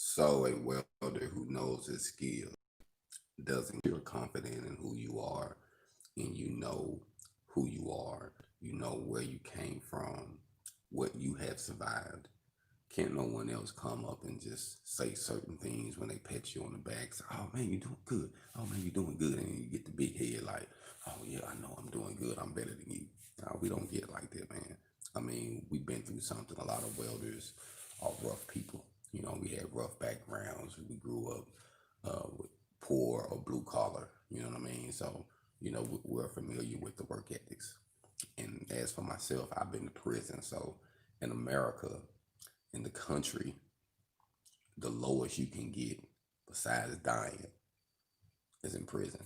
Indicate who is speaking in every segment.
Speaker 1: So a welder who knows his skill doesn't feel confident in who you are, and you know who you are, you know where you came from, what you have survived. Can't no one else come up and just say certain things when they pat you on the back? Say, oh man, you're doing good. Oh man, you're doing good. And you get the big head like, oh yeah, I know I'm doing good. I'm better than you. No, we don't get like that, man. I mean, we've been through something. A lot of welders are rough people. You know, we had rough backgrounds. We grew up with poor or blue collar. You know what I mean? So, we're familiar with the work ethics. And as for myself, I've been to prison. So in America, in the country, the lowest you can get besides dying is in prison.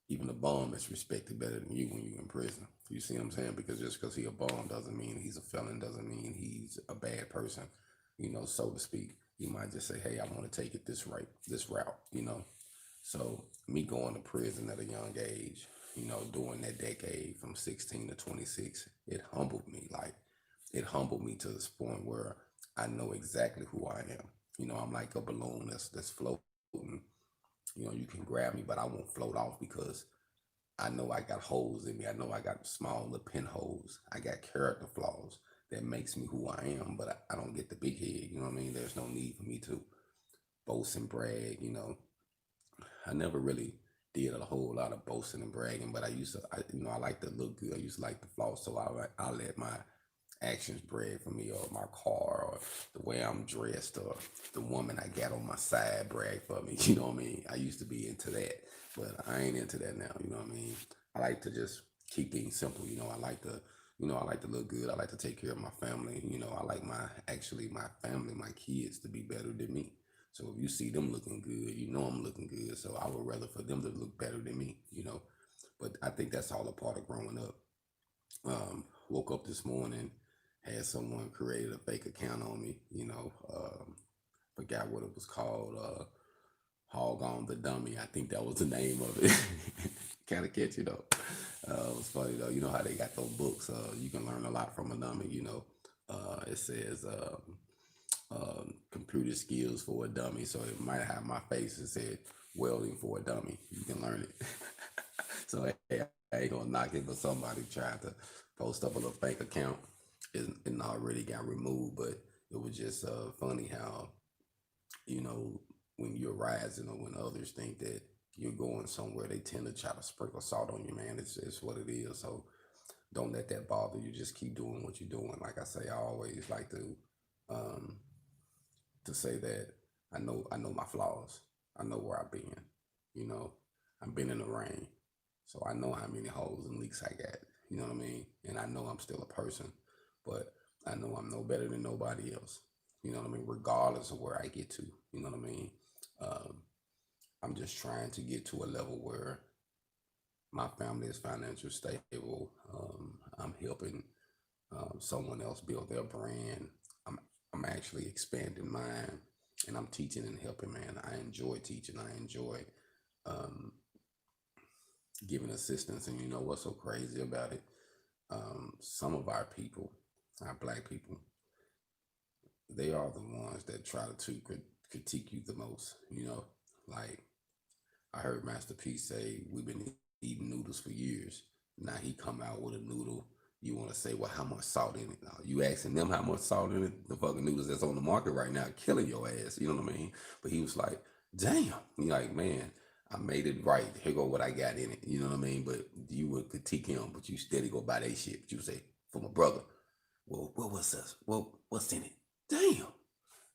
Speaker 1: Even a bum is respected better than you when you're in prison. You see what I'm saying? Because just because he a bum doesn't mean he's a felon, doesn't mean he's a bad person, so to speak. You might just say, hey, I want to take it this route. So me going to prison at a young age, during that decade from 16 to 26, it humbled me. Like it humbled me to this point where I know exactly who I am. I'm like a balloon that's floating. You can grab me, but I won't float off because I know I got holes in me. I know I got small little pinholes. I got character flaws that makes me who I am, but I don't get the big head. You know what I mean? There's no need for me to boast and brag. I never really did a whole lot of boasting and bragging, but I used to, I like to look good. I used to like to floss, so I let my actions brag for me, or my car, or the way I'm dressed, or the woman I got on my side brag for me. You know what I mean? I used to be into that, but I ain't into that now. You know what I mean? I like to just keep things simple. I like to look good. I like to take care of my family. I like my family, my kids to be better than me. So if you see them looking good, I'm looking good. So I would rather for them to look better than me. But I think that's all a part of growing up. Woke up this morning, had someone created a fake account on me. Forgot what it was called. HogOn the dummy. I think that was the name of it. Kind of catchy though. It was funny though. You know how they got those books. You can learn a lot from a dummy. It says computer skills for a dummy. So it might have my face. It said welding for a dummy. You can learn it. So hey, I ain't gonna knock it, but somebody tried to post up a little fake account and already got removed. But it was just funny how you know when you're rising or when others think that you're going somewhere, they tend to try to sprinkle salt on you, man. It's what it is. So don't let that bother you. Just keep doing what you're doing. Like I say, I always like um, to say that I know my flaws. I know where I've been. You know, I've been in the rain, so I know how many holes and leaks I got. You know what I mean? And I know I'm still a person, but I know I'm no better than nobody else. You know what I mean? Regardless of where I get to. You know what I mean? Um, I'm just trying to get to a level where my family is financially stable. I'm helping someone else build their brand. I'm I'm actually expanding mine, and I'm teaching and helping. Man, I enjoy teaching. I enjoy um, giving assistance. And you know what's so crazy about it? Some of our people, our black people, they are the ones that try to critique you the most. Like I heard Master P say, we've been eating noodles for years. Now he come out with a noodle. You want to say, well, how much salt in it? Now, you asking them how much salt in it? The fucking noodles that's on the market right now killing your ass. You know what I mean? But he was like, damn. He like, man, I made it right. Here go what I got in it. You know what I mean? But you would critique him, but you steady go buy that shit. But you say, for my brother, well, what was this? Well, what's in it? Damn.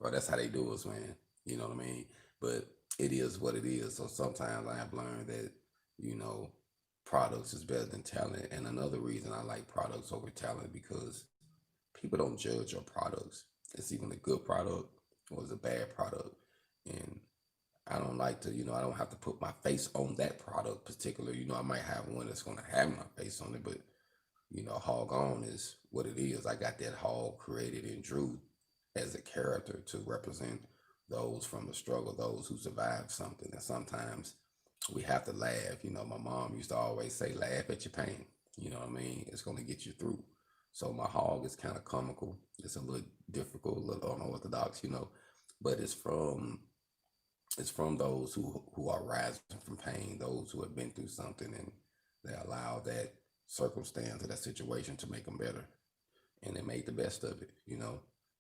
Speaker 1: Bro, that's how they do us, man. You know what I mean? But it is what it is. So sometimes I have learned that, you know, products is better than talent. And another reason I like products over talent because people don't judge your products. It's even a good product or it's a bad product. And I don't like to, I don't have to put my face on that product particular. I might have one that's gonna have my face on it, but Hog On is what it is. I got that hog created and drew as a character to represent those from the struggle, those who survived something. And sometimes we have to laugh. My mom used to always say, laugh at your pain. You know what I mean? It's going to get you through. So my hog is kind of comical. It's a little difficult, a little unorthodox, but it's from those who are rising from pain, those who have been through something and they allow that circumstance or that situation to make them better, and they made the best of it.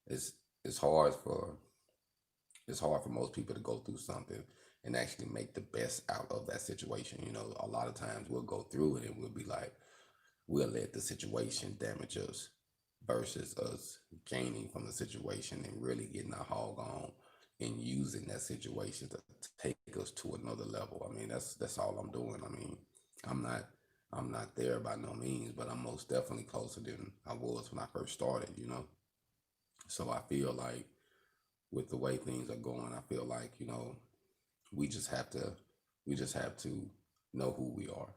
Speaker 1: It's it's hard for it's hard for most people to go through something and actually make the best out of that situation. A lot of times we'll go through it and we'll be like, we'll let the situation damage us versus us gaining from the situation and really getting our hog on and using that situation to take us to another level. I mean, that's all I'm doing. I mean, I'm not I'm not there by no means, but I'm most definitely closer than I was when I first started. So I feel like with the way things are going, I feel like, we just have to we just have to know who we are,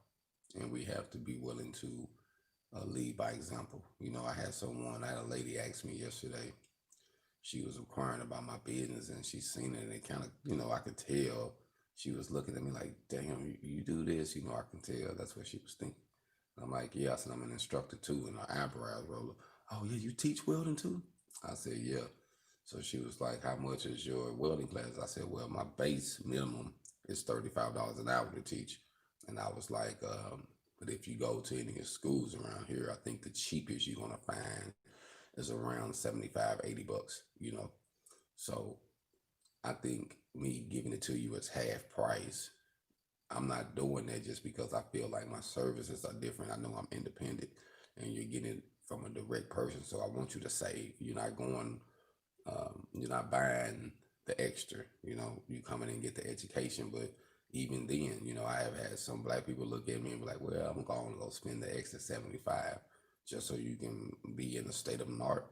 Speaker 1: and we have to be willing to lead by example. I had a lady ask me yesterday. She was inquiring about my business, and she seen it, and it kind of, I could tell she was looking at me like, damn, you do this. I can tell that's what she was thinking. And I'm like, yeah. I said, I'm an instructor too, and an eyebrows roller. Oh yeah, you teach welding too? I said, yeah. So she was like, how much is your welding class? I said, well, my base minimum is $35 an hour to teach. And I was like, but if you go to any of the schools around here, I think the cheapest you're gonna find is around 75, $80. So I think me giving it to you as half price, I'm not doing that just because I feel like my services are different. I know I'm independent and you're getting it from a direct person. So I want you to save. You're not buying the extra. You come in and get the education, but even then, I have had some black people look at me and be like, well, I'm going to go spend the extra 75 just so you can be in a state of an art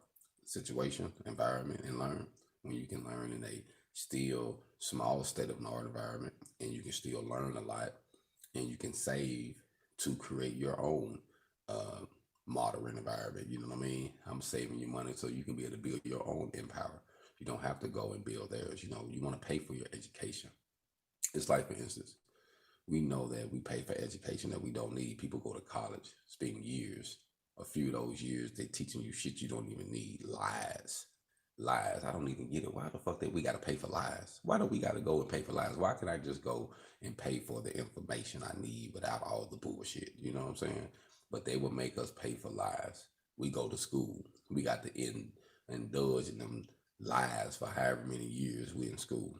Speaker 1: situation, environment, and learn. When you can learn in a still small state of an art environment, and you can still learn a lot, and you can save to create your own uh, modern environment. You know what I mean? I'm saving you money so you can be able to build your own empire. You don't have to go and build theirs. You want to pay for your education. It's like, for instance, we know that we pay for education that we don't need. People go to college, spend years. A few of those years, they teaching you shit you don't even need. Lies. Lies. I don't even get it. Why the fuck that we got to pay for lies? Why do we got to go and pay for lies? Why can I just go and pay for the information I need without all the bullshit? You know what I'm saying? But they will make us pay for lies. We go to school. We got to indulge in them lies for however many years we in school.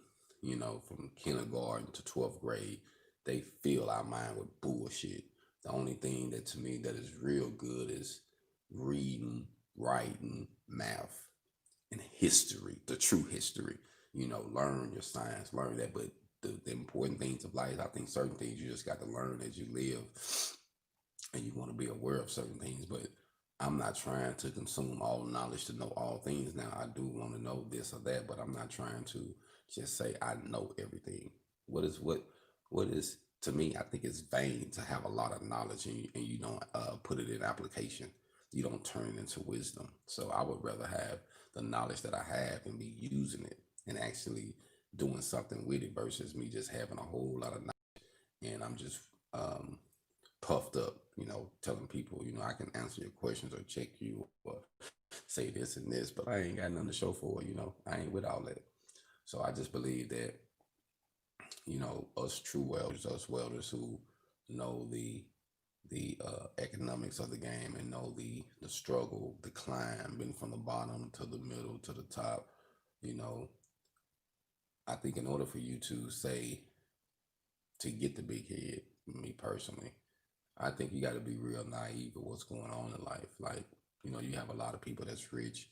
Speaker 1: From kindergarten to 12th grade, they fill our mind with bullshit. The only thing that to me that is real good is reading, writing, math, and history, the true history. Learn your science, learn that. But the important things of life, I think certain things you just got to learn as you live, and you want to be aware of certain things. But I'm not trying to consume all knowledge to know all things. Now, I do want to know this or that, but I'm not trying to just say I know everything. What is to me? I think it's vain to have a lot of knowledge and you don't put it in application. You don't turn it into wisdom. So I would rather have the knowledge that I have and be using it and actually doing something with it versus me just having a whole lot of knowledge and I'm just puffed up, telling people, I can answer your questions or check you or say this and this, but I ain't got nothing to show for it. I ain't with all that. So I just believe that, us true welders, us welders who know the economics of the game and know the struggle, the climb, been from the bottom to the middle to the top, you know, I think in order for you to say to get the big head, me personally, I think you got to be real naive of what's going on in life. Like, you have a lot of people that's rich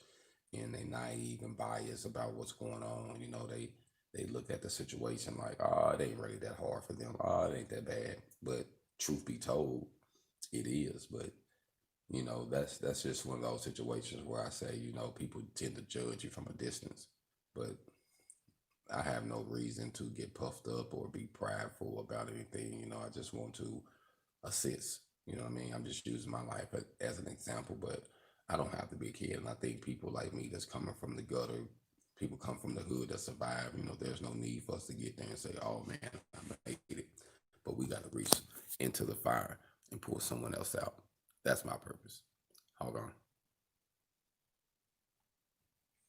Speaker 1: and they naive and biased about what's going on. They look at the situation like, oh, it ain't really that hard for them. Oh, it ain't that bad. But truth be told, it is. But that's just one of those situations where I say, people tend to judge you from a distance. But I have no reason to get puffed up or be prideful about anything. I just want to assist. You know what I mean? I'm just using my life as an example, but I don't have to be a kid. And I think people like me that's coming from the gutter, people come from the hood that survive, there's no need for us to get there and say, oh man, I made it. But we got to reach into the fire and pull someone else out. That's my purpose. Hold on.